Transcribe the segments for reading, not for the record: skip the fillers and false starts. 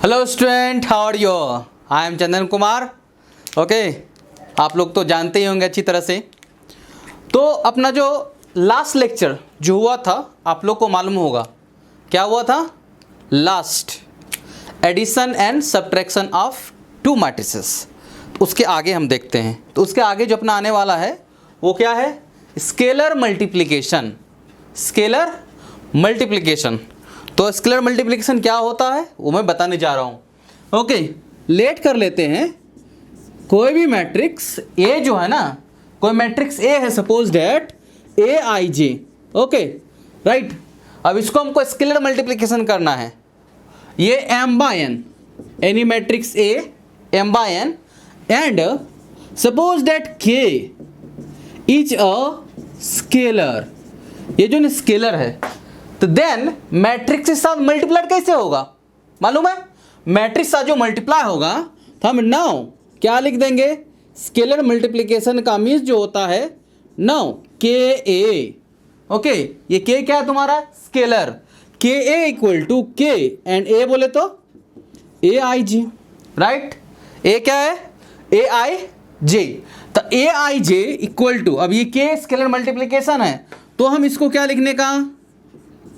Hello student, how are you? I am Chandan Kumar. Okay, आप लोग तो जानते ही होंगे अच्छी तरह से। तो अपना जो लास्ट लेक्चर जो हुआ था, आप लोग को मालूम होगा क्या हुआ था। Last addition and subtraction of two matrices. उसके आगे हम देखते हैं, तो उसके आगे जो अपना आने वाला है वो क्या है? Scalar multiplication. Scalar multiplication. तो स्केलर मल्टीप्लिकेशन क्या होता है वो मैं बताने जा रहा हूँ। ओके, लेट कर लेते हैं। कोई भी मैट्रिक्स ए जो है ना, कोई मैट्रिक्स ए है, suppose that A I J. Okay right. अब इसको हमको स्केलर मल्टीप्लिकेशन करना है। ये M by N, any matrix A M by N, and suppose that K is a scalar. ये जो स्केलर है, तो देन मैट्रिक्स के साथ मल्टीप्लाई कैसे होगा मालूम है? मैट्रिक्स साथ जो मल्टीप्लाई होगा तो हम नाउ क्या लिख देंगे? स्केलर मल्टीप्लिकेशन का मीन्स जो होता है नाउ के ए। ओके, ये के क्या है तुम्हारा? स्केलर। के ए इक्वल टू के एंड ए बोले तो ए आई जी। राइट, ए क्या है? ए आई जे। तो ए आई जे इक्वल टू, अब ये के स्केलर मल्टीप्लिकेशन है तो हम इसको क्या लिखने का?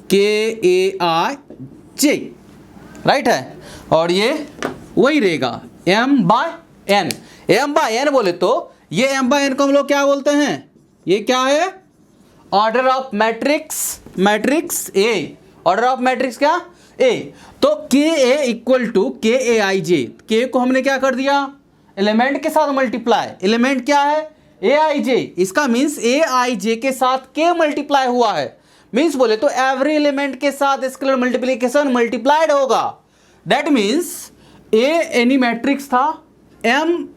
के ए आई जे। राइट है, और ये वही रहेगा M by N. M by N बोले तो ये एम बाय एन को हम लोग क्या बोलते हैं? ये क्या है? Order of matrix, matrix A. Order of matrix क्या? ए। तो के ए इक्वल टू के ए आई जे। के को हमने क्या कर दिया? एलिमेंट के साथ मल्टीप्लाई। एलिमेंट क्या है? ए आई जे। इसका मीन्स ए आई जे के साथ के मल्टीप्लाई हुआ है। मीन्स बोले तो एवरी एलिमेंट के साथ स्केलर मल्टीप्लिकेशन मल्टीप्लाइड होगा। That means A any matrix था M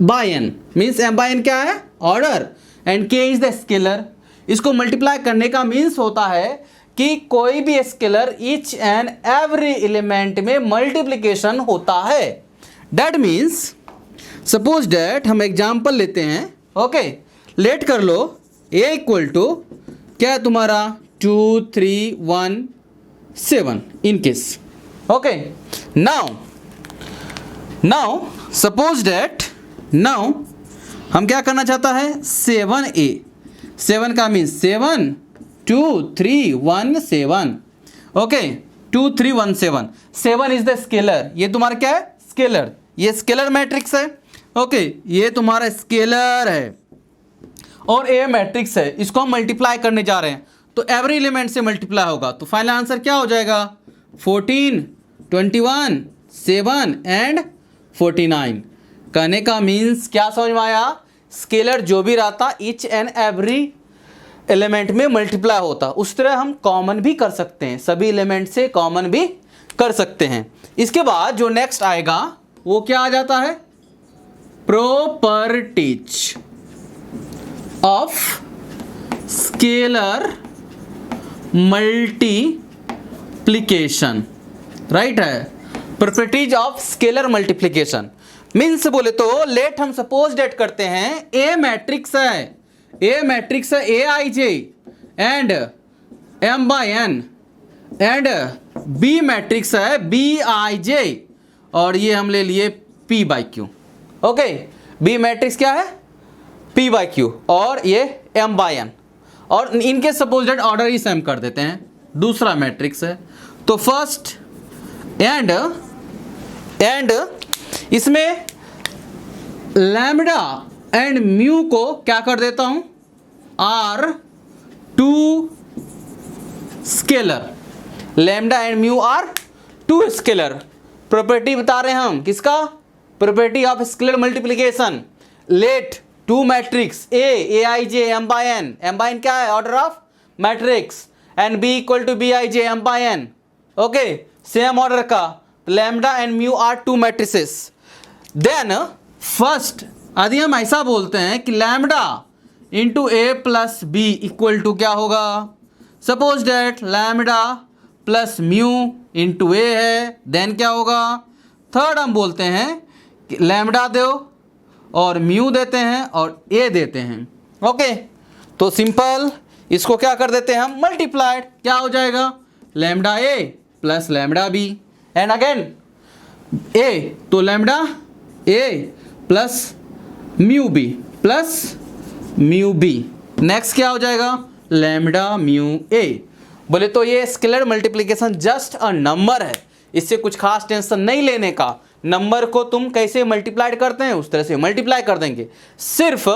by N, means M by N क्या है? Order, and K is the scalar. इसको मल्टीप्लाई करने का मीन्स होता है कि कोई भी scalar each and every element में मल्टीप्लिकेशन होता है। दैट मीन्स सपोज डेट हम एग्जाम्पल लेते हैं। ओके, लेट कर लो ए इक्वल टू क्या है तुम्हारा? 2 3 1 7 in case. Okay, now suppose date now हम क्या करना चाहता है? 7a। 7 का means 7 2 3 1 7। Okay, 2 3 1 7। 7 is the scalar. ये तुम्हारा क्या है? स्केलर। ये स्केलर मैट्रिक्स है। ओके, ये तुम्हारा स्केलर है और ए मैट्रिक्स है। इसको हम मल्टीप्लाई करने जा रहे हैं तो एवरी एलिमेंट से मल्टीप्लाई होगा। तो फाइनल आंसर क्या हो जाएगा? 14 21 7 एंड 49। कहने का मीन्स क्या समझ में आया? स्केलर जो भी रहता ईच एंड एवरी एलिमेंट में मल्टीप्लाई होता। उस तरह हम कॉमन भी कर सकते हैं, सभी एलिमेंट से कॉमन भी कर सकते हैं। इसके बाद जो नेक्स्ट आएगा वो क्या आ जाता है? Properties of scalar multiplication. Right है, properties of scalar multiplication means बोले तो लेट हम सपोज डेट करते हैं ए मैट्रिक्स है, ए मैट्रिक्स है A I J and M by N, and B matrix है बी आई जे, और ये हम ले लिए P by Q. Okay, B matrix क्या है? पी बाई क्यू, और ये एम बाय एन, और इनके सपोज डेट ऑर्डर ही सेम कर देते हैं। दूसरा मैट्रिक्स है तो फर्स्ट एंड इसमें लैम्डा एंड म्यू को क्या कर देता हूं? Are two scalar. Lambda and mu are two scalar. Property बता रहे हैं हम किसका? Property of scalar multiplication. Let two matrix A I J M by N. M by N क्या है? Order of matrix, and B equal to B I J M by N. Okay, same order का। Lambda and mu are two matrices. Then first यदि हम ऐसा बोलते हैं कि lambda into A plus B equal to क्या होगा? Suppose that lambda plus mu into A है, देन क्या होगा? थर्ड हम बोलते हैं कि लैम्डा दो और म्यू देते हैं और ए देते हैं। ओके, तो सिंपल इसको क्या कर देते हैं हम? मल्टीप्लाइड। क्या हो जाएगा? Lambda A plus lambda B, and again A, तो lambda A plus mu B plus mu B. Next क्या हो जाएगा, लैम्डा म्यू ए। बोले तो ये scalar multiplication just a number है, इससे कुछ खास टेंशन नहीं लेने का। नंबर को तुम कैसे मल्टीप्लाई करते हैं उस तरह से मल्टीप्लाई कर देंगे। सिर्फ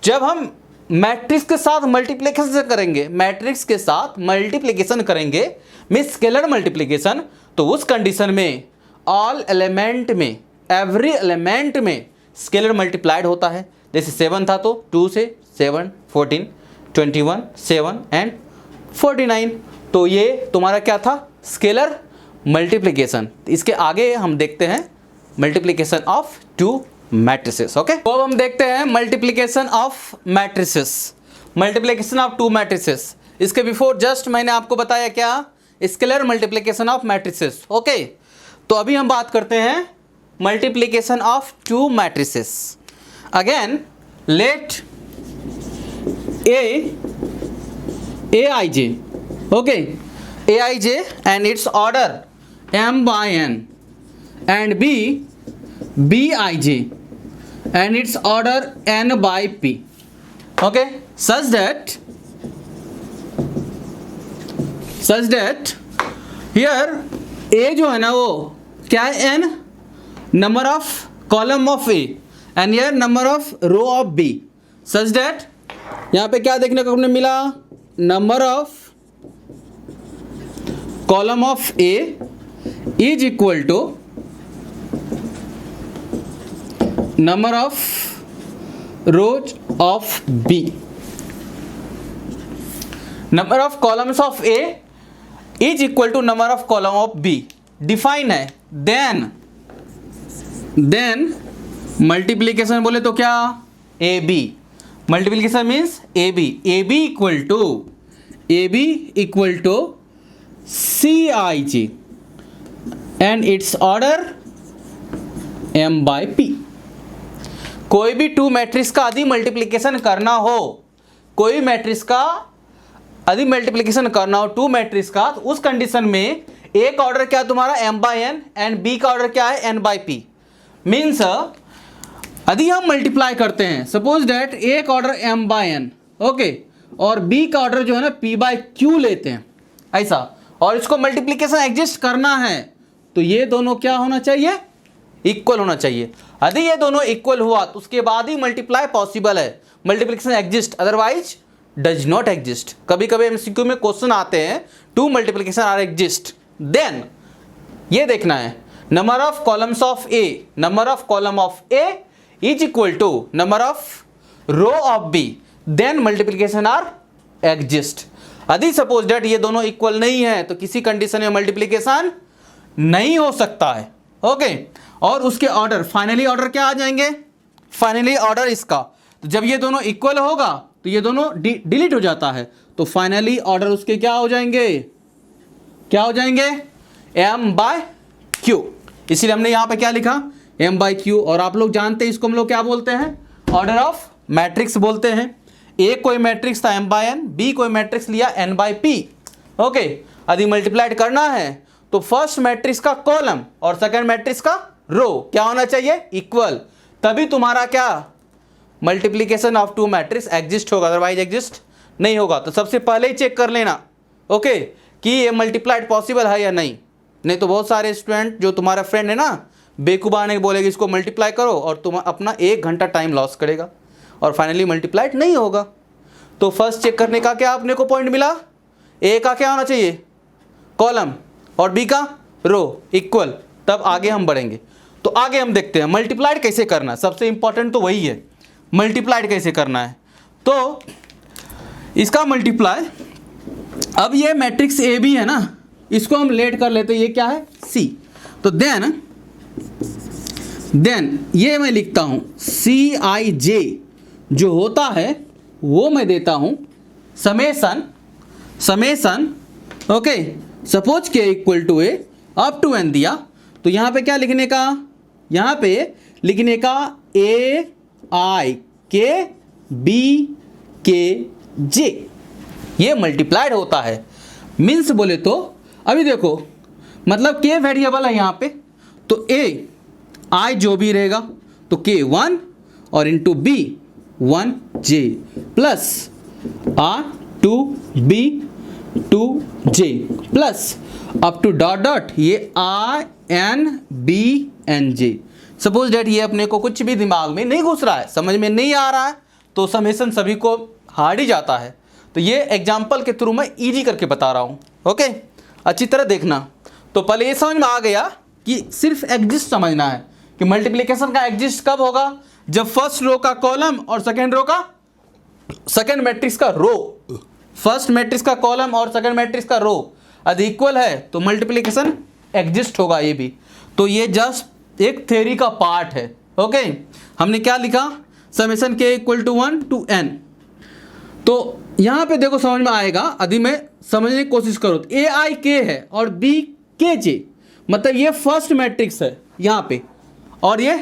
जब हम मैट्रिक्स के साथ मल्टीप्लिकेशन करेंगे, मैट्रिक्स के साथ मल्टीप्लिकेशन करेंगे मींस स्केलर मल्टीप्लिकेशन, तो उस कंडीशन में ऑल एलिमेंट में, एवरी एलिमेंट में स्केलर मल्टीप्लाइड होता है। जैसे 7 था तो 2 से 7 14 21 7 एंड 49, तो ये तुम्हारा क्या था, स्केलर मल्टीप्लिकेशन। इसके आगे हम देखते हैं multiplication of two matrices. Okay, तो अब हम देखते हैं multiplication of matrices, multiplication of two matrices. इसके बिफोर जस्ट मैंने आपको बताया क्या, scalar multiplication of matrices. Okay, तो अभी हम बात करते हैं multiplication of two matrices. Again let aij, okay, aij and its order m by n, and bij and its order n by p, okay, such that here a जो है ना वो क्या है, n number of column of a and here number of row of b, such that यहाँ पे क्या देखने को हमने मिला, number of column of A is equal to number of rows of B. Number of columns of A is equal to number of column of B define है। Then multiplication बोले तो क्या, A B, multiplication means A B equal to C I J and its order M by P. कोई भी two matrix का यदि multiplication करना हो, कोई मैट्रिक्स का यदि मल्टीप्लिकेशन करना हो टू मैट्रिक्स का, तो उस कंडीशन में ए का ऑर्डर क्या तुम्हारा M by N and B का ऑर्डर क्या है एन बाई पी। मीन्स यदि हम मल्टीप्लाई करते हैं, सपोज डेट ए का order m by n, okay, और b का ऑर्डर जो है ना p बाय q लेते हैं ऐसा, और इसको मल्टीप्लिकेशन एग्जिस्ट करना है, तो ये दोनों क्या होना चाहिए, इक्वल होना चाहिए। यदि ये दोनों इक्वल हुआ तो उसके बाद ही मल्टीप्लाई पॉसिबल है, multiplication exist, otherwise does not exist. कभी कभी एमसीक्यू में क्वेश्चन आते हैं two multiplication are exist, then ये देखना है number of columns of A, number of column of A is equal to number of row of B, then multiplication are exist। यदि suppose that ये दोनों equal नहीं है तो किसी कंडीशन में मल्टीप्लिकेशन नहीं हो सकता है। ओके, और उसके ऑर्डर फाइनली ऑर्डर क्या आ जाएंगे, फाइनली ऑर्डर इसका, तो जब ये दोनों इक्वल होगा तो ये दोनों डिलीट हो जाता है, तो फाइनली ऑर्डर उसके क्या हो जाएंगे, क्या हो जाएंगे, m बाय q। इसीलिए हमने यहां पे क्या लिखा, m बाई क्यू। और आप लोग जानते हैं इसको हम लोग क्या बोलते हैं, ऑर्डर ऑफ मैट्रिक्स बोलते हैं। ए कोई मैट्रिक्स था m बाई एन, बी कोई मैट्रिक्स लिया n बाई पी। ओके, यदि मल्टीप्लाइड करना है तो फर्स्ट मैट्रिक्स का कॉलम और सेकंड मैट्रिक्स का रो क्या होना चाहिए, इक्वल, तभी तुम्हारा क्या multiplication of two matrix exist होगा, अदरवाइज एग्जिस्ट नहीं होगा। तो सबसे पहले ही चेक कर लेना, ओके, कि ये मल्टीप्लाइड पॉसिबल है या नहीं तो बहुत सारे स्टूडेंट जो तुम्हारा फ्रेंड है ना, बेकुबाने बोलेगी इसको मल्टीप्लाई करो और तुम अपना 1 घंटा टाइम लॉस करेगा और फाइनली मल्टीप्लाइड नहीं होगा। तो फर्स्ट चेक करने का क्या अपने को पॉइंट मिला, ए का क्या होना चाहिए कॉलम और बी का रो इक्वल, तब आगे हम बढ़ेंगे। तो आगे हम देखते हैं मल्टीप्लाइड कैसे करना है, सबसे इंपॉर्टेंट तो वही है, मल्टीप्लाइड कैसे करना है। तो इसका मल्टीप्लाई, अब ये मैट्रिक्स ए बी है ना, इसको हम लेट कर लेते हैं, ये क्या है सी, तो देन ये मैं लिखता हूं सी आई जे, जो होता है वो मैं देता हूं summation, okay, suppose K equal to A up to N दिया, तो यहां पे क्या लिखने का, यहां पे लिखने का ए आई के बी के जे, ये मल्टीप्लाइड होता है। मीन्स बोले तो अभी देखो, मतलब के वेरिएबल है यहाँ पे, तो ए आई जो भी रहेगा तो के 1 और into B 1j plus R 2b 2j plus up to dot dot ये I N B N J. Suppose that ये अपने को कुछ भी दिमाग में नहीं घुस रहा है, समझ में नहीं आ रहा है, तो समेसन सभी को हार्ड ही जाता है। तो ये एग्जाम्पल के थ्रू मैं इजी करके बता रहा हूँ। ओके, अच्छी तरह देखना। तो पहले ये समझ में आ गया कि सिर्फ एग्जिस्ट समझना है कि मल्टीप्लिकेशन का एग्जिस्ट कब होगा, जब फर्स्ट रो का कॉलम और सेकेंड रो का सेकेंड मैट्रिक्स का रो, फर्स्ट मैट्रिक्स का कॉलम और सेकेंड मैट्रिक्स का रो यदि इक्वल है तो मल्टीप्लिकेशन एग्जिस्ट होगा। ये भी तो ये जस्ट एक थ्योरी का पार्ट है। ओके, हमने क्या लिखा, समेशन के इक्वल टू 1 to n। तो यहाँ पे देखो समझ में आएगा, यदि मैं समझने की कोशिश करूँ तो ए आई के है और बी के जे, मतलब ये फर्स्ट मैट्रिक्स है यहाँ पे और ये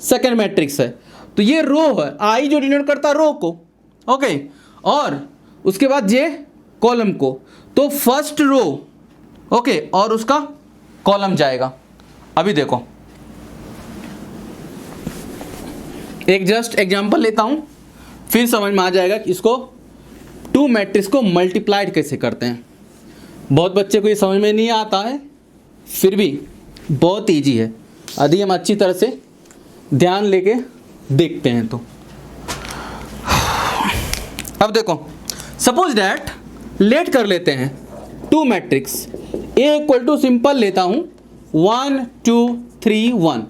सेकेंड मैट्रिक्स है। तो ये रो है, आई जो डिनोट करता है रो को, ओके, और उसके बाद जे कॉलम को। तो फर्स्ट रो ओके और उसका कॉलम जाएगा। अभी देखो एक जस्ट एग्जांपल लेता हूं, फिर समझ में आ जाएगा कि इसको टू मैट्रिक्स को मल्टीप्लाइड कैसे करते हैं। बहुत बच्चे को ये समझ में नहीं आता है, फिर भी बहुत इजी है यदि हम अच्छी तरह से ध्यान लेके देखते हैं तो। अब देखो सपोज डैट लेट कर लेते हैं two matrix, A equal to simple लेता हूं 1 2 3 1,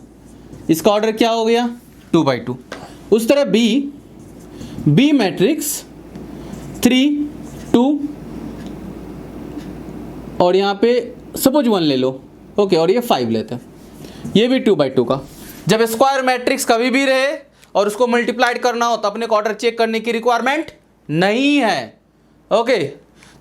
इसका ऑर्डर क्या हो गया 2/2। उस तरह बी मैट्रिक्स 3 2 और यहाँ पे सपोज 1 ले लो, ओके, और ये 5 लेते हैं, ये भी 2/2 का। जब स्क्वायर मैट्रिक्स कभी भी रहे और उसको मल्टीप्लाइड करना हो तो अपने को ऑर्डर चेक करने की रिक्वायरमेंट नहीं है। ओके,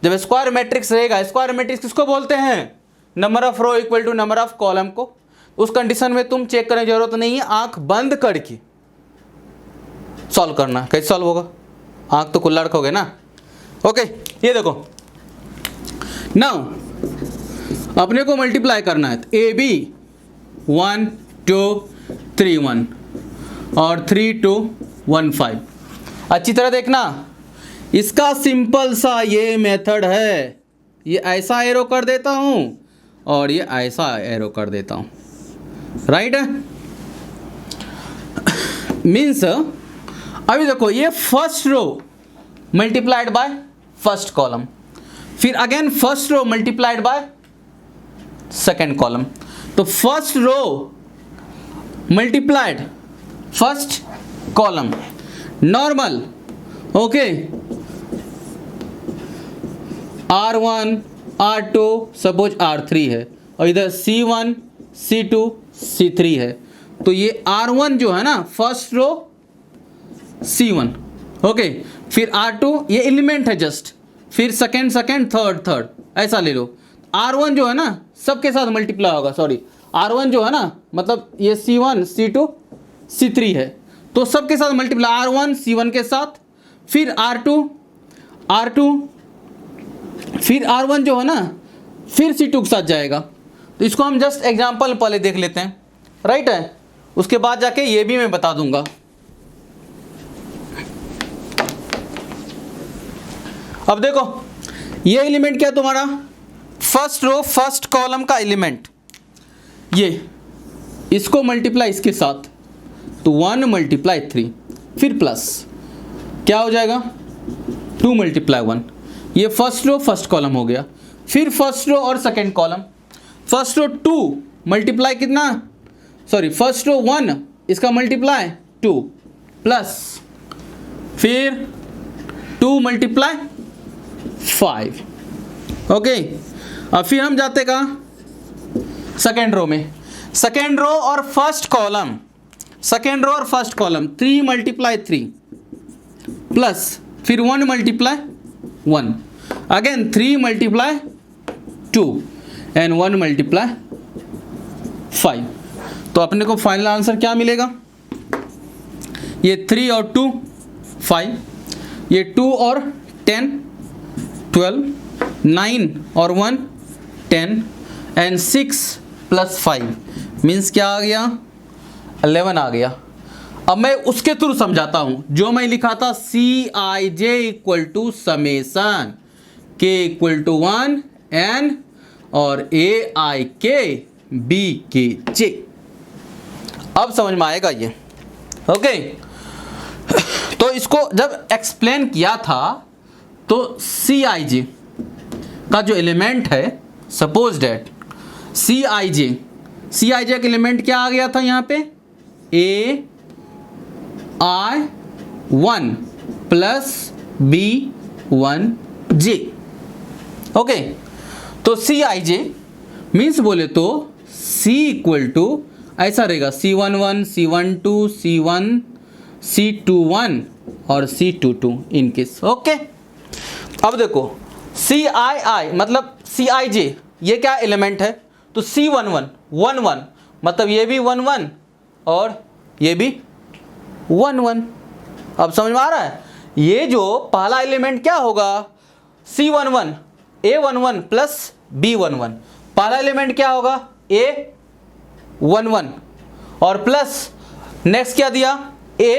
जब स्क्वायर मैट्रिक्स रहेगा, स्क्वायर मैट्रिक्स किसको बोलते हैं, number of row equal to number of column को। उस कंडीशन में तुम चेक करने की जरूरत नहीं है, आंख बंद करके सॉल्व करना। कैसे सॉल्व होगा, आंख तो खुला रखोगे ना। ओके, ये देखो नाउ अपने को मल्टीप्लाई करना है, ए बी 1 2 3 1 और 3 2 1 5। अच्छी तरह देखना, इसका सिंपल सा ये मेथड है, ये ऐसा एरो कर देता हूं और ये ऐसा एरो कर देता हूं, राइट है। मीन्स अभी देखो ये first row multiplied by first column, फिर again first row multiplied by second column. तो first row multiplied first column normal, okay, R1 R2 suppose R3 है और इधर C1 C2 C3 है। तो ये R1 जो है ना फर्स्ट रो C1, ओके, फिर R2 ये एलिमेंट है जस्ट, फिर सेकेंड थर्ड ऐसा ले लो। R1 जो है ना सबके साथ मल्टीप्लाई होगा, सॉरी R1 जो है ना मतलब ये C1 C2 C3 है, तो सबके साथ मल्टीप्लाई, R1 C1 के साथ, फिर R2 फिर R1 जो है ना फिर C2 के साथ जाएगा। तो इसको हम जस्ट एग्जांपल पहले देख लेते हैं, राइट है, उसके बाद जाके ये भी मैं बता दूंगा। अब देखो ये एलिमेंट क्या है तुम्हारा, फर्स्ट रो फर्स्ट कॉलम का एलिमेंट, ये इसको मल्टीप्लाई इसके साथ तो 1 मल्टीप्लाई 3, फिर प्लस क्या हो जाएगा 2 मल्टीप्लाई 1, ये फर्स्ट रो फर्स्ट कॉलम हो गया। फिर फर्स्ट रो और second column, first row 2 multiply कितना, सॉरी फर्स्ट रो 1 इसका मल्टीप्लाई 2 प्लस फिर 2 मल्टीप्लाई 5, ओके। अब फिर हम जाते कहाँ, सेकेंड रो में, सेकेंड रो और फर्स्ट कॉलम, सेकेंड रो और फर्स्ट कॉलम 3 मल्टीप्लाई 3 प्लस फिर 1 multiply 1, again 3 multiply 2 and 1 multiply 5। तो अपने को फाइनल आंसर क्या मिलेगा, ये 3 और 2 5, ये 2 और 10 12, 9 और 1 10 एंड 6 प्लस 5 मीन्स क्या आ गया, 11 आ गया। अब मैं उसके थ्रू समझाता हूं, जो मैं लिखा था Cij equal to summation k equal to 1 n और Aik Bkj। अब समझ में आएगा ये, ओके। तो इसको जब एक्सप्लेन किया था तो Cij का जो एलिमेंट है, सपोज डेट Cij का एलिमेंट क्या आ गया था यहाँ पे, ai1 प्लस b1j, ओके। तो Cij मीन्स बोले तो C इक्वल टू ऐसा रहेगा C11 C12 C1 C21 और C22 इन केस, ओके। अब देखो Cii मतलब Cij ये क्या एलिमेंट है, तो C11 11 मतलब ये भी 11 और ये भी 11। अब समझ में आ रहा है, ये जो पहला एलिमेंट क्या होगा, C11 A11 प्लस B11, पहला एलिमेंट क्या होगा A11 और प्लस नेक्स्ट क्या दिया A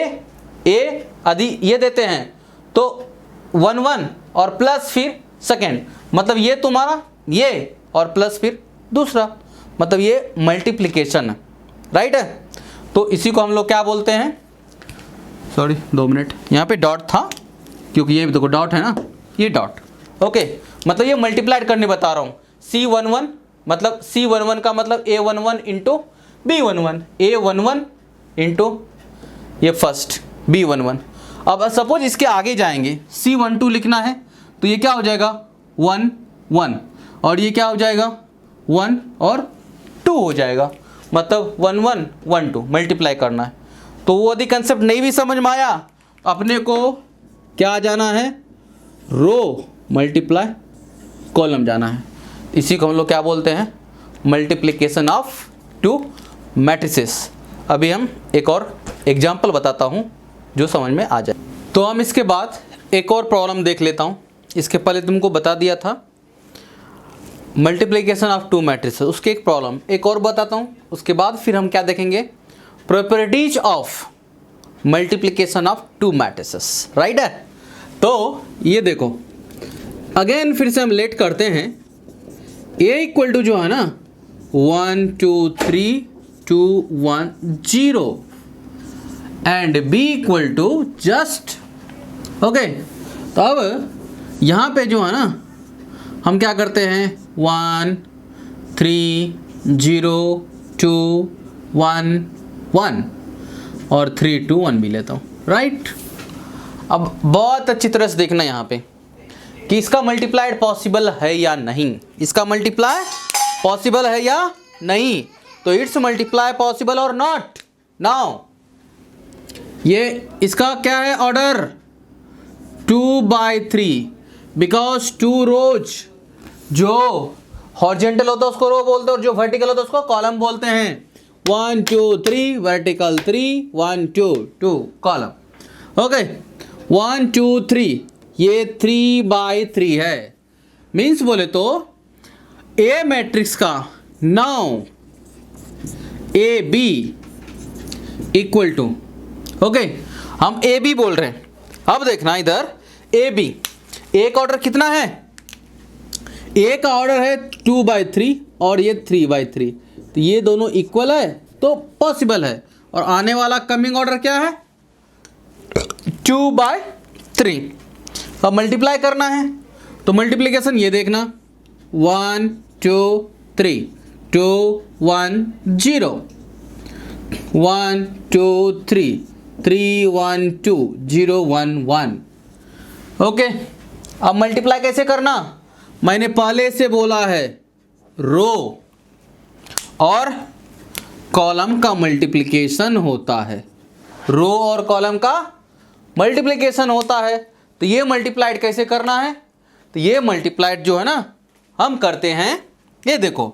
आदि ये देते हैं, तो 11 और प्लस फिर सेकेंड, मतलब ये तुम्हारा ये और प्लस फिर दूसरा, मतलब ये मल्टीप्लिकेशन है, राइट है। तो इसी को हम लोग क्या बोलते हैं, सॉरी 2 मिनट, यहाँ पे डॉट था क्योंकि ये देखो डॉट है ना, ये डॉट, ओके। मतलब ये मल्टीप्लाइड करने बता रहा हूँ, C11 मतलब C11 का मतलब A11 into B11, A11 into ये फर्स्ट B11। अब सपोज इसके आगे जाएंगे, C12 लिखना है तो ये क्या हो जाएगा 1 1 और ये क्या हो जाएगा 1 और 2 हो जाएगा, मतलब 1 1 1 2 मल्टीप्लाई करना है। तो वो यदि कंसेप्ट नहीं भी समझ में आया, अपने को क्या जाना है, रो मल्टीप्लाई कॉलम जाना है। इसी को हम लोग क्या बोलते हैं, मल्टीप्लिकेशन ऑफ 2 मैट्रिसेस। अभी हम एक और एग्जाम्पल बताता हूँ जो समझ में आ जाए। तो हम इसके बाद एक और प्रॉब्लम देख लेता हूँ। इसके पहले तुमको बता दिया था मल्टीप्लिकेशन ऑफ 2 मैट्रिसेस, उसके एक प्रॉब्लम एक और बताता हूँ। उसके बाद फिर हम क्या देखेंगे, properties of multiplication of 2 matrices, right है। तो ये देखो अगेन फिर से हम लेट करते हैं, a इक्वल टू जो है ना 1 2 3 2 1 0 and b equal to just, okay. तो अब यहाँ पे जो है ना हम क्या करते हैं 1 3 0 2 1 1 और 3 2 1 भी लेता हूँ, राइट। अब बहुत अच्छी तरह से देखना यहाँ पे कि इसका मल्टीप्लाइड पॉसिबल है या नहीं, इसका मल्टीप्लाई पॉसिबल है या नहीं। तो इट्स मल्टीप्लाई पॉसिबल और नॉट। नाउ ये इसका क्या है ऑर्डर 2/3, बिकॉज 2 रोज जो हॉरिजॉन्टल होता है उसको रो बोलते हैं और जो वर्टिकल होता है उसको कॉलम बोलते हैं। 1 2 3 वर्टिकल 3 1 2 2 कॉलम, ओके। 1 2 3 ये 3/3 है, मीन्स बोले तो ए मैट्रिक्स का now A B equal to, okay. हम ए बी बोल रहे हैं। अब देखना इधर ए बी, ए का ऑर्डर कितना है, ए का ऑर्डर है 2/3 और ये 3/3, तो ये दोनों इक्वल है तो पॉसिबल है। और आने वाला कमिंग ऑर्डर क्या है 2/3। अब मल्टीप्लाई करना है तो मल्टीप्लिकेशन ये देखना 1 2 3 2 1 0 1 2 3 3 1 2 0 1 1, ओके। अब मल्टीप्लाई कैसे करना, मैंने पहले से बोला है रो और कॉलम का मल्टीप्लिकेशन होता है, रो और कॉलम का मल्टीप्लिकेशन होता है। तो ये मल्टीप्लाइड कैसे करना है, तो ये मल्टीप्लाइड जो है ना हम करते हैं, ये देखो।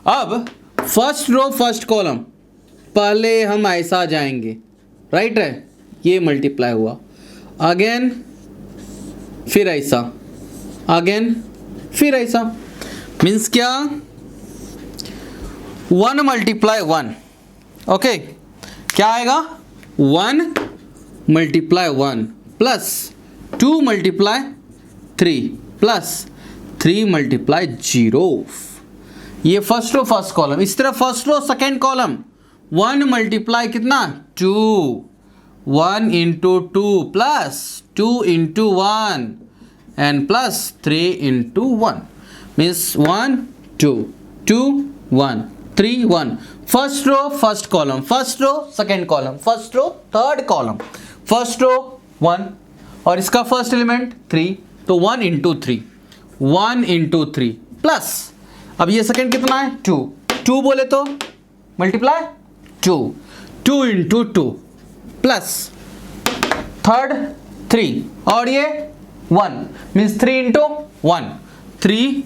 अब फर्स्ट रो फर्स्ट कॉलम पहले हम ऐसा जाएंगे, राइट है, ये मल्टीप्लाई हुआ, अगेन फिर ऐसा, अगेन फिर ऐसा, मीन्स क्या 1 मल्टीप्लाई 1, ओके, क्या आएगा 1 multiply 1 plus 2 multiply 3 plus 3 multiply 0। ये फर्स्ट रो फर्स्ट कॉलम, इस तरह first row second column 1 multiply कितना 2, 1 into 2 plus 2 into 1 and plus 3 into 1 means 1 2 2 1 3 1। First row first column, first row second column, first row third column, first row 1 और इसका first element 3, तो 1 into 3, 1 into 3 plus, अब ये second कितना है 2, 2 बोले तो मल्टीप्लाई 2, 2 इंटू 2 प्लस थर्ड 3 और ये 1 मीन्स 3 इंटू 1, 3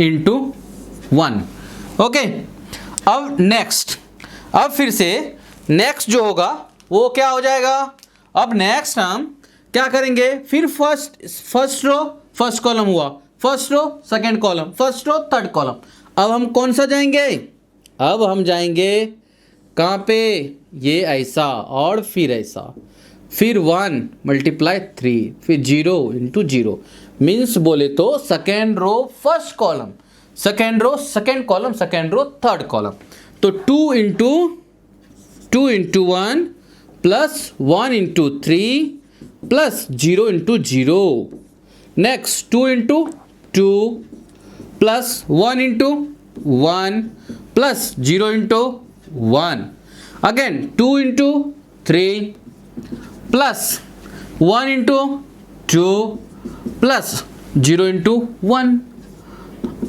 इंटू 1, ओके। अब नेक्स्ट, अब फिर से नेक्स्ट जो होगा वो क्या हो जाएगा, अब नेक्स्ट हम क्या करेंगे, फिर फर्स्ट रो फर्स्ट कॉलम हुआ, first row second column, first row third column. अब हम कौन सा जाएंगे, अब हम जाएंगे कहाँ पे, ये ऐसा और फिर ऐसा, फिर 1 मल्टीप्लाई 3 फिर 0 इंटू 0 मीन्स बोले तो second row first column, second row second column, second row third column. तो 2 into 1 plus 1 into 3 plus 0 into 0। Next 2 into 2 plus 1 into 1 plus 0 into 1। Again 2 into 3 plus 1 into 2 plus 0 into 1।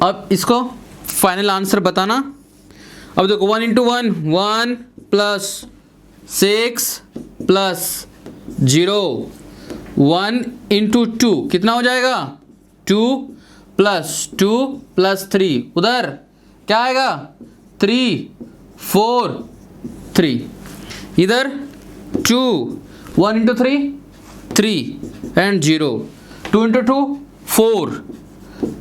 अब इसको final answer बताना। अब देखो 1 into 1 1 plus 6 plus 0, 1 into 2 कितना हो जाएगा 2 plus 3, उधर क्या आएगा 3 4 3, इधर 2 1 into 3 3 and 0, 2 into 2 4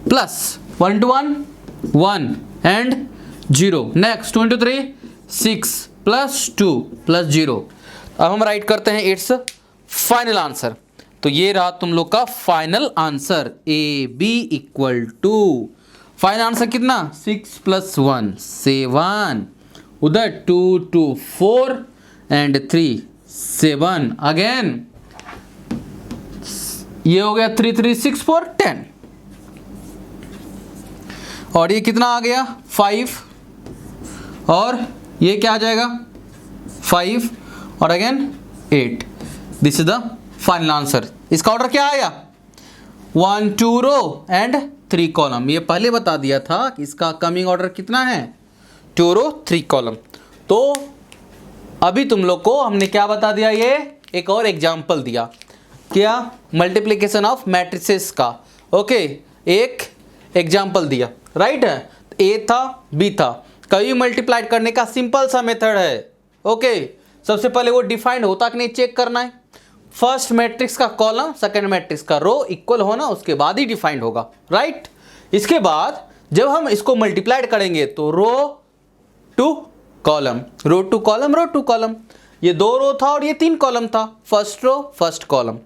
plus 1 into 1 1 and 0। Next 2 into 3 6 plus 2 plus 0। अब हम राइट करते हैं इट्स फाइनल आंसर। तो ये रहा तुम लोग का final answer, A B equal to final answer कितना 6 प्लस 1 7, उधर 2 2 4 एंड 3 7, अगेन ये हो गया 3 3 6 4 10 और ये कितना आ गया 5 और ये क्या आ जाएगा 5 और again 8। This is the final answer. इसका ऑर्डर क्या आया 1 2 रो एंड 3 कॉलम। ये पहले बता दिया था कि इसका कमिंग ऑर्डर कितना है 2 रो 3 कॉलम। तो अभी तुम लोग को हमने क्या बता दिया, ये एक और एग्जाम्पल दिया, क्या मल्टीप्लिकेशन ऑफ मैट्रिसेस का। ओके एक एग्जाम्पल दिया, राइट है। ए था बी था, कभी मल्टीप्लाई करने का सिंपल सा मेथड है। ओके सबसे पहले वो डिफाइंड होता कि नहीं चेक करना है। फर्स्ट मैट्रिक्स का कॉलम सेकंड मैट्रिक्स का रो इक्वल होना, उसके बाद ही डिफाइंड होगा, राइट। इसके बाद जब हम इसको मल्टीप्लाई करेंगे तो row to column, row to column, row to column. ये 2 रो था और ये 3 कॉलम था। First row first column,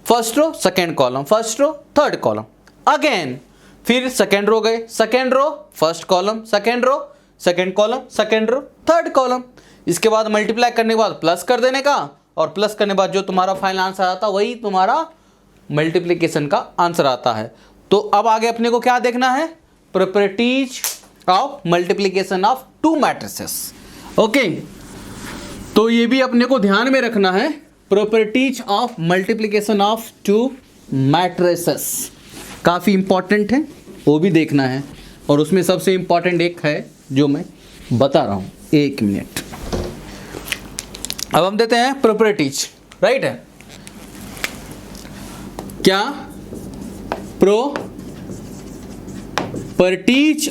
first row second column, first row third column. Again फिर सेकेंड रो गए, second row first column, second row second column, second row third column. इसके बाद multiply करने के बाद प्लस कर देने का, और प्लस करने के बाद जो तुम्हारा फाइनल आंसर आता है वही तुम्हारा मल्टीप्लिकेशन का आंसर आता है। तो अब आगे अपने को क्या देखना है, properties of multiplication of 2 matrices. Okay तो ये भी अपने को ध्यान में रखना है, properties of multiplication of 2 matrices काफ़ी इंपॉर्टेंट है, वो भी देखना है। और उसमें सबसे इंपॉर्टेंट एक है जो मैं बता रहा हूँ, 1 मिनट। अब हम देते हैं प्रॉपर्टीज, राइट है। क्या properties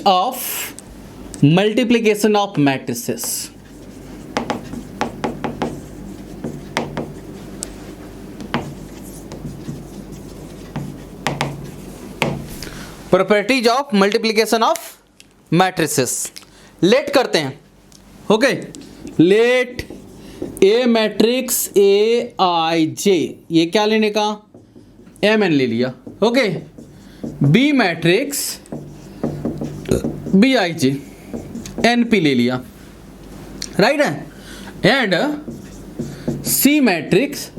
of multiplication of matrices. Properties of multiplication of matrices. Let करते हैं, okay, let A matrix A I J, ये क्या लेने का, एम एन ले लिया। Okay, B matrix B I J N P ले लिया, राइट है, and C matrix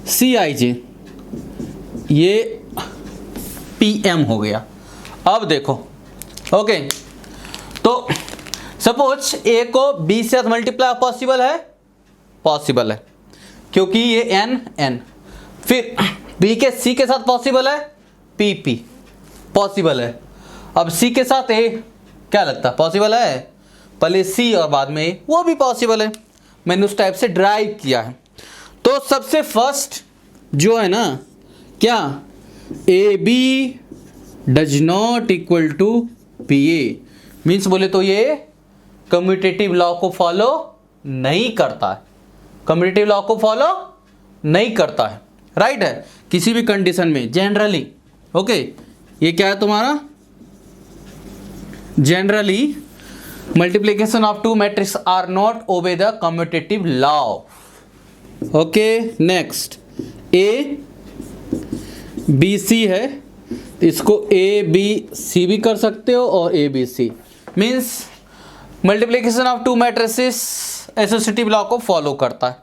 C I J, ये पी एम हो गया। अब देखो, ओके, तो सपोज ए को बी से मल्टीप्लाई पॉसिबल है, पॉसिबल है, क्योंकि ये एन एन, फिर बी के सी के साथ पॉसिबल है, पी पी पॉसिबल है, अब सी के साथ ए क्या लगता है, पॉसिबल है, पहले सी और बाद में ए, वो भी पॉसिबल है। मैंने उस टाइप से ड्राइव किया है। तो सबसे फर्स्ट जो है ना, क्या, A B does not equal to P A, means बोले तो ये कम्यूटेटिव लॉ को फॉलो नहीं करता है, कम्यूटेटिव लॉ को फॉलो नहीं करता है, राइट है, किसी भी कंडीशन में जनरली। ओके, ये क्या है तुम्हारा, generally multiplication of two matrix are not obey the commutative law. Okay, next, A B C है, इसको ए बी सी भी कर सकते हो और A B C, means multiplication of two matrices associative law को फॉलो करता है।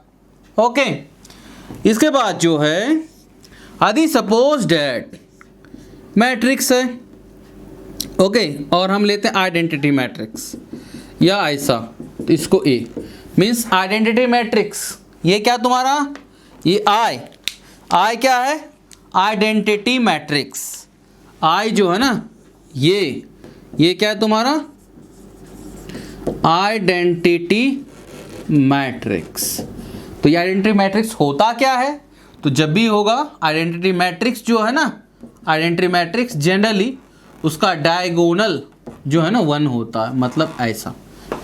ओके, इसके बाद जो है, यदि सपोज डैट मैट्रिक्स है, ओके, और हम लेते हैं आइडेंटिटी मैट्रिक्स या ऐसा, तो इसको ए, मीन्स आइडेंटिटी मैट्रिक्स, ये क्या तुम्हारा, ये आई क्या है, आइडेंटिटी मैट्रिक्स, आई जो है ना, ये क्या है तुम्हारा, आइडेंटिटी मैट्रिक्स। तो ये आइडेंटिटी मैट्रिक्स होता क्या है, तो जब भी होगा आइडेंटिटी मैट्रिक्स जो है ना, आइडेंटिटी मैट्रिक्स जनरली उसका डायगोनल जो है ना 1 होता है, मतलब ऐसा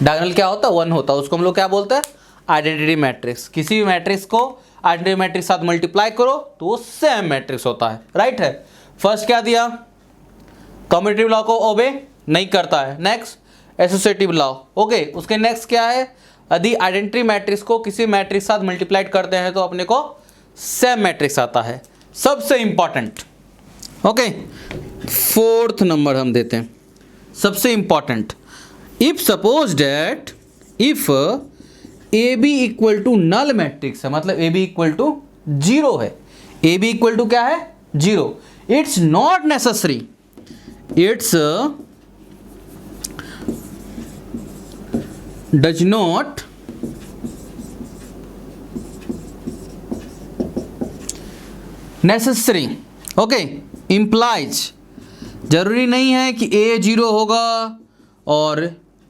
डायगोनल क्या होता है, 1 होता है, उसको हम लोग क्या बोलते हैं, आइडेंटिटी मैट्रिक्स। किसी भी मैट्रिक्स को आइडेंटिटी मैट्रिक्स साथ मल्टीप्लाई करो तो वो सेम मैट्रिक्स होता है, राइट है। फर्स्ट क्या दिया, कम्यूटेटिव लॉ को ओबे नहीं करता है, नेक्स्ट एसोसिएटिव लॉ। ओके, उसके नेक्स्ट क्या है, यदि आइडेंटिटी मैट्रिक्स को किसी मैट्रिक्स साथ मल्टीप्लाइड करते हैं तो अपने को सेम मैट्रिक्स आता है, सबसे इंपॉर्टेंट। ओके, फोर्थ नंबर हम देते हैं, सबसे important, if suppose that if A B equal to null matrix है, मतलब ए बी इक्वल टू 0 है, ए बी इक्वल टू क्या है, 0, it's not necessary, it's does not necessary, okay, implies, जरूरी नहीं है कि ए 0 होगा और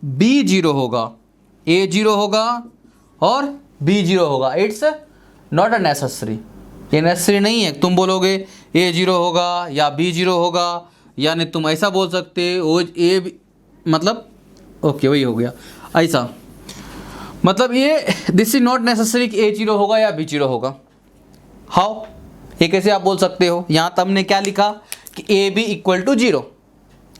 बी 0 होगा, ए 0 होगा और बी 0 होगा, इट्स नॉट अ नेसेसरी, ये नेसेसरी नहीं है। तुम बोलोगे ए 0 होगा या बी 0 होगा, यानी तुम ऐसा बोल सकते हो ए, मतलब ओके वही हो गया ऐसा, मतलब ये दिस इज नॉट नेसेसरी कि ए 0 होगा या बी 0 होगा। हाउ, ये कैसे आप बोल सकते हो, यहाँ तब हमने क्या लिखा कि A B equal to 0,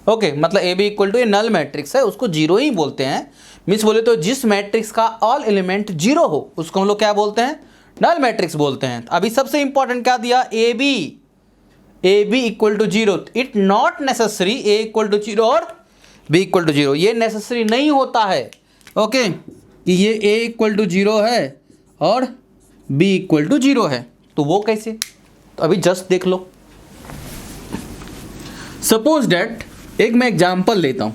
okay, मतलब ए बी इक्वल टू, ये नल मैट्रिक्स है, उसको 0 ही बोलते हैं, मीन्स बोले तो जिस मैट्रिक्स का ऑल एलिमेंट 0 हो उसको हम लोग क्या बोलते हैं, नल मैट्रिक्स बोलते हैं। अभी सबसे इंपॉर्टेंट क्या दिया, A B equal to 0, it not necessary A equal to 0 और बी इक्वल टू 0, ये नेसेसरी नहीं होता है, ओके, कि ये ए इक्वल टू 0 है और बी इक्वल टू 0 है, तो वो कैसे, तो अभी जस्ट देख लो। सपोज डैट एक मैं एग्जाम्पल लेता हूं,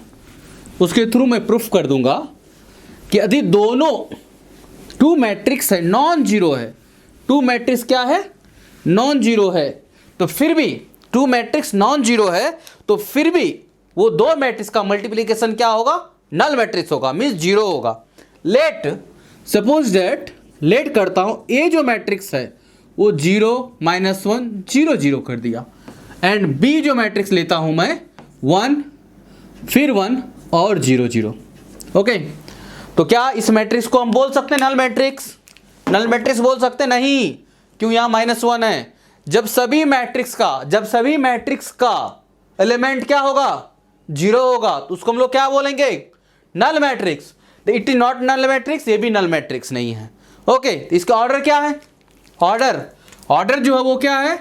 उसके थ्रू मैं प्रूफ कर दूंगा कि यदि दोनों टू मैट्रिक्स है, नॉन जीरो है, टू मैट्रिक्स क्या है, नॉन जीरो है, तो फिर भी टू मैट्रिक्स नॉन जीरो है तो फिर भी वो दो मैट्रिक्स का मल्टीप्लिकेशन क्या होगा, नल मैट्रिक्स होगा, मीन्स जीरो होगा। लेट सपोज दैट, लेट करता हूं, ए जो मैट्रिक्स है वो 0 -1 0 0 कर दिया, एंड बी जो मैट्रिक्स लेता हूं मैं 1 फिर 1 और 0 0, ओके। तो क्या इस मैट्रिक्स को हम बोल सकते हैं नल मैट्रिक्स? नल मैट्रिक्स बोल सकते नहीं, क्यों, यहां -1 है। जब सभी मैट्रिक्स का एलिमेंट क्या होगा, 0 होगा, तो उसको हम लोग क्या बोलेंगे, null matrix. It is not null matrix, ये भी नल मैट्रिक्स नहीं है। ओके, इसका ऑर्डर क्या है? ऑर्डर जो है वो क्या है?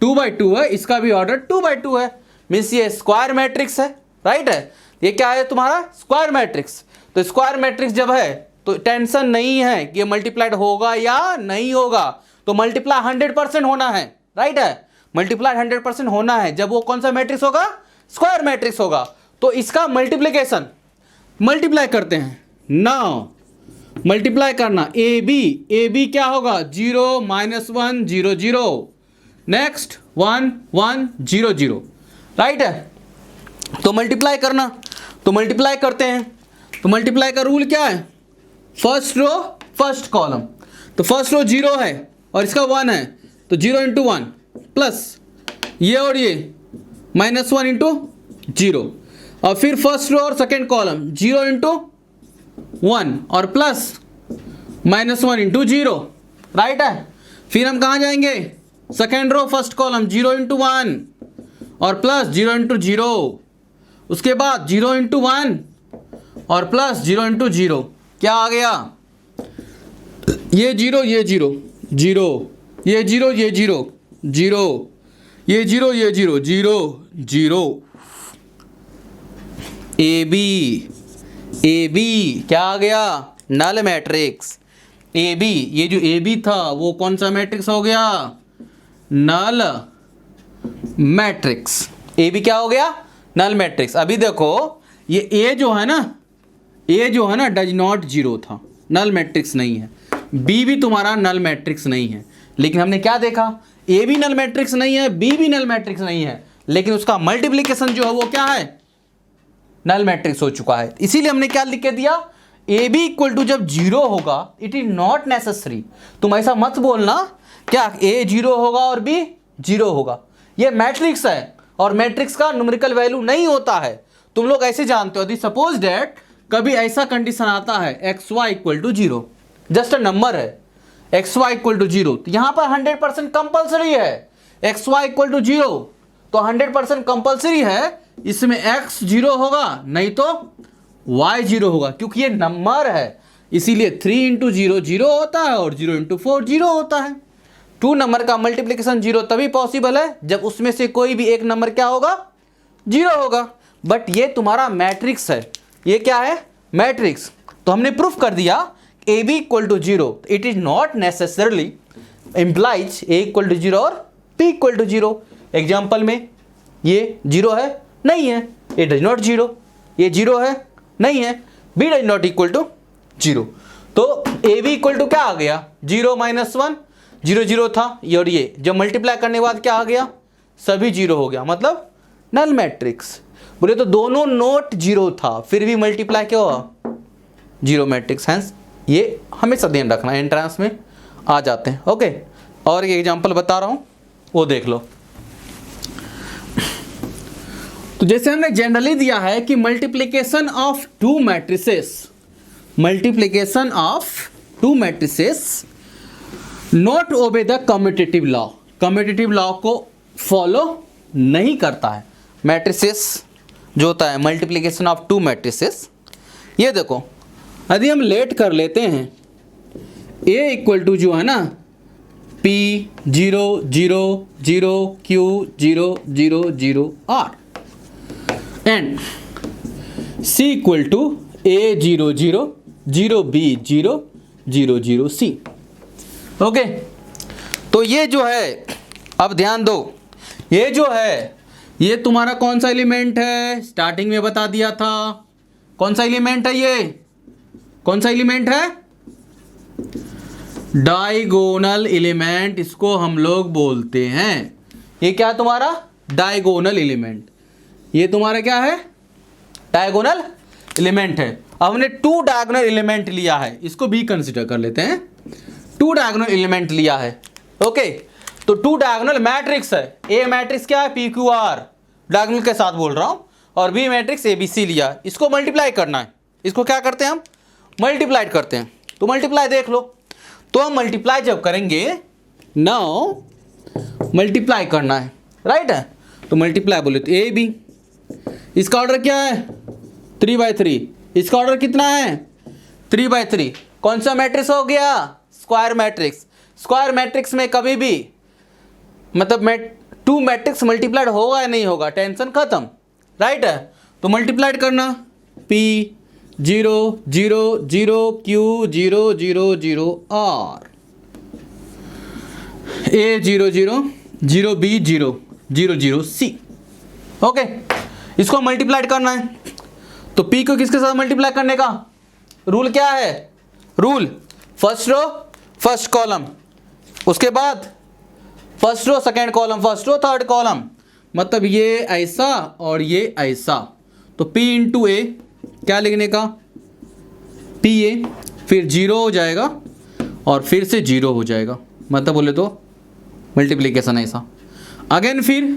2x2 है, इसका भी ऑर्डर 2x2 है, मीन्स ये स्क्वायर मैट्रिक्स है, राइट है। ये क्या है तुम्हारा? Square matrix. तो स्क्वायर मैट्रिक्स जब है तो टेंशन नहीं है कि ये मल्टीप्लाइड होगा या नहीं होगा, तो मल्टीप्लाई 100% होना है, राइट है। मल्टीप्लाई 100% होना है जब वो कौन सा मैट्रिक्स होगा? स्क्वायर मैट्रिक्स होगा। तो इसका मल्टीप्लिकेशन मल्टीप्लाई करते हैं। नाउ मल्टीप्लाई करना, ए बी क्या होगा? 0 -1 0 0, नेक्स्ट 1 1 0 0, राइट है। तो मल्टीप्लाई करना, तो मल्टीप्लाई करते हैं। तो मल्टीप्लाई का रूल क्या है? First row first column. तो फर्स्ट रो 0 है और इसका 1 है, तो 0 × 1 प्लस ये और ये -1 × 0, और फिर फर्स्ट रो और सेकेंड कॉलम 0 × 1 और प्लस -1 × 0, राइट है। फिर हम कहाँ जाएंगे? सेकेंड रो फर्स्ट कॉलम 0 × 1 और प्लस 0 × 0, उसके बाद 0 × 1 और प्लस 0 × 0, क्या आ गया? ये 0 ये 0 0, ये 0 ये 0 0, ये 0 ये 0 0 0। ए बी क्या आ गया? Null matrix. ए बी, ये जो ए बी था वो कौन सा मैट्रिक्स हो गया? Null matrix. ए बी क्या हो गया? Null matrix. अभी देखो ये ए जो है ना डज नॉट 0 था, नल मैट्रिक्स नहीं है। बी भी तुम्हारा नल मैट्रिक्स नहीं है, लेकिन हमने क्या देखा? ए भी नल मैट्रिक्स नहीं है, बी भी नल मैट्रिक्स नहीं है, लेकिन उसका मल्टीप्लिकेशन जो है वो क्या है? नल मैट्रिक्स हो चुका है। इसीलिए हमने क्या लिख के दिया? ए बी इक्वल टू जब 0 होगा, इट इज नॉट नेसेसरी, तुम ऐसा मत बोलना क्या ए 0 होगा और बी 0 होगा। ये मैट्रिक्स है और मैट्रिक्स का न्यूमेरिकल वैल्यू नहीं होता है, तुम लोग ऐसे जानते हो। सपोज डैट कभी ऐसा कंडीशन आता है xy = 0, जस्ट अ नंबर है, xy = 0, तो यहां पर 100% कंपल्सरी है। xy = 0 तो 100% कंपल्सरी है, इसमें x 0 होगा नहीं तो y 0 होगा, क्योंकि ये नंबर है। इसीलिए 3 × 0 0 होता है और 0 × 4 0 होता है। 2 नंबर का मल्टीप्लिकेशन 0 तभी पॉसिबल है जब उसमें से कोई भी एक नंबर क्या होगा? 0 होगा। बट ये तुम्हारा मैट्रिक्स है, ये क्या है? मैट्रिक्स। तो हमने प्रूफ कर दिया A B = 0, it is not necessarily implies A = 0 और बी = 0। एग्जाम्पल में ये 0 है नहीं है, ए डज नॉट 0, ये 0 है नहीं है, B does not equal to 0। तो ए बी इक्वल टू क्या आ गया? 0 -1 0 0 था, ये और ये जब मल्टीप्लाई करने के बाद क्या आ गया? सभी 0 हो गया, मतलब नल मैट्रिक्स। बोले तो दोनों नोट 0 था, फिर भी मल्टीप्लाई क्या हुआ? 0 मैट्रिक्स। हैंस ये हमेशा ध्यान रखना, एंट्रेंस में आ जाते हैं। ओके, और एक एग्जांपल बता रहा हूं, वो देख लो। तो जैसे हमने जनरली दिया है कि multiplication of 2 matrices not obey the commutative law, commutative law को फॉलो नहीं करता है। मैट्रिसेस जो होता है मल्टीप्लिकेशन ऑफ 2 मैट्रिसेस, ये देखो यदि हम लेट कर लेते हैं A इक्वल टू जो है ना P 0 0 0 Q 0 0 0 R and C equal to A 0 0 0 B 0 0 0 C। Okay, तो ये जो है, अब ध्यान दो, ये जो है ये तुम्हारा कौन सा एलिमेंट है? स्टार्टिंग में बता दिया था कौन सा एलिमेंट है, ये कौन सा एलिमेंट है? डायगोनल एलिमेंट, इसको हम लोग बोलते हैं। ये क्या है तुम्हारा? Diagonal element. ये तुम्हारा क्या है? डायगोनल एलिमेंट है। अब हमने 2 डायगोनल एलिमेंट लिया है, इसको भी कंसिडर कर लेते हैं। 2 डायगोनल एलिमेंट लिया है। ओके, तो 2 डायगोनल मैट्रिक्स है। ए मैट्रिक्स क्या है? PQR डायगोनल के साथ बोल रहा हूं, और बी मैट्रिक्स ABC लिया, इसको मल्टीप्लाई करना है। इसको क्या करते हैं हम? मल्टीप्लाई करते हैं। तो मल्टीप्लाई देख लो, तो हम मल्टीप्लाई जब करेंगे, नाउ मल्टीप्लाई करना है, राइट है। तो मल्टीप्लाई बोले तो AB, इसका ऑर्डर क्या है? 3/3, इसका ऑर्डर कितना है? 3/3 कौन सा मैट्रिक्स हो गया? Square matrix. स्क्वायर मैट्रिक्स में कभी भी मतलब 2 मैट्रिक्स मल्टीप्लाइड होगा या नहीं होगा, टेंशन खत्म, राइट है। तो मल्टीप्लाइड करना, P 0 0 0 Q 0 0 0 R, A 0 0 0 B 0 0 0 C। Okay, इसको मल्टीप्लाइड करना है तो P को किसके साथ मल्टीप्लाई करने का रूल क्या है? Rule first row first column, उसके बाद first row second column, first row third column, मतलब ये ऐसा और ये ऐसा। तो P इंटू ए क्या लिखने का? पी ए, फिर 0 हो जाएगा और फिर से 0 हो जाएगा, मतलब बोले तो मल्टीप्लिकेशन ऐसा। अगेन फिर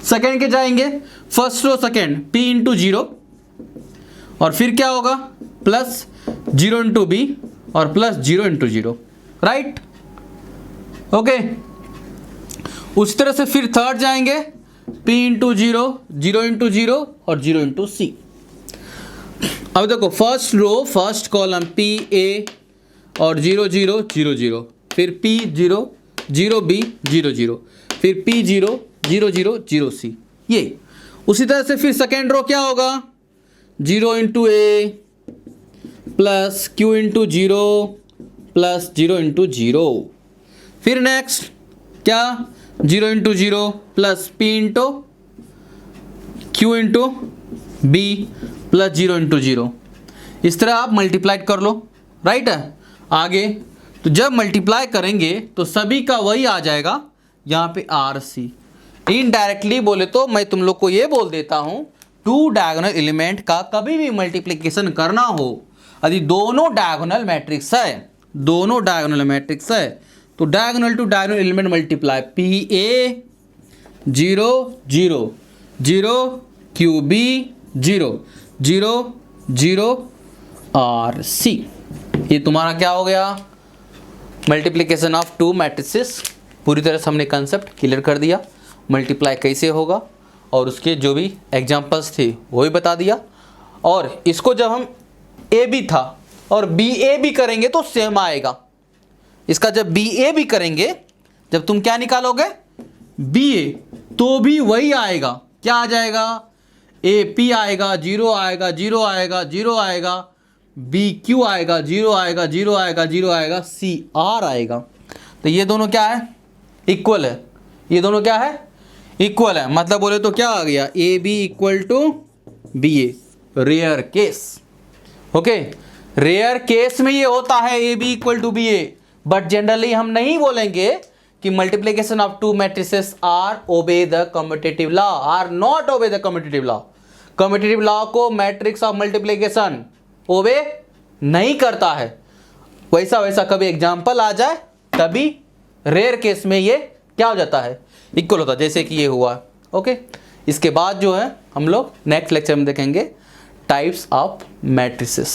सेकेंड के जाएंगे, first row second P into 0 और फिर क्या होगा? प्लस 0 इंटू बी और प्लस 0 इंटू 0, राइट। ओके, उस तरह से फिर थर्ड जाएंगे, P इंटू 0 0 इंटू 0 और 0 इंटू सी। अब देखो first row first column P A और 0 0 0 0, फिर P 0 0 B 0 0, फिर P 0 0 0 0 C। ये उसी तरह से फिर सेकेंड रो क्या होगा? 0 into A plus Q into 0 plus 0 into 0, फिर नेक्स्ट क्या? 0 into 0 plus P into Q into B plus 0 into 0। इस तरह आप मल्टीप्लाई कर लो, राइट है। आगे तो जब मल्टीप्लाई करेंगे तो सभी का वही आ जाएगा यहाँ पे RC। इनडायरेक्टली बोले तो मैं तुम लोग को ये बोल देता हूँ, 2 डायगोनल एलिमेंट का कभी भी मल्टीप्लिकेशन करना हो, यदि दोनों डायगोनल मैट्रिक्स है, दोनों डायगोनल मैट्रिक्स है, तो diagonal to diagonal element multiply PA 0 0 0 QB 0 0 0 RC। ये तुम्हारा क्या हो गया? Multiplication of 2 matrices. पूरी तरह से हमने कंसेप्ट क्लियर कर दिया, मल्टीप्लाई कैसे होगा और उसके जो भी एग्जांपल्स थे वो भी बता दिया। और इसको जब हम AB था और BA भी करेंगे तो सेम आएगा। इसका जब BA भी करेंगे, जब तुम क्या निकालोगे BA, तो भी वही आएगा। क्या आ जाएगा? AP आएगा, 0 आएगा, 0 आएगा, 0 आएगा, BQ आएगा, 0 आएगा, 0 आएगा, 0 आएगा, CR आएगा। तो ये दोनों क्या है? इक्वल है। ये दोनों क्या है? इक्वल है। मतलब बोले तो क्या आ गया? AB equal to BA, rare case. Okay, rare case में ये होता है AB equal to BA, but generally हम नहीं बोलेंगे कि multiplication of 2 matrices are obey the commutative law, are not obey the commutative law. Commutative law को matrix of multiplication ओबे नहीं करता है। वैसा वैसा कभी एग्जाम्पल आ जाए तभी रेयर केस में ये क्या हो जाता है? इक्वल होता है, जैसे कि ये हुआ। ओके, इसके बाद जो है हम लोग नेक्स्ट लेक्चर में देखेंगे टाइप्स ऑफ मैट्रिसेस।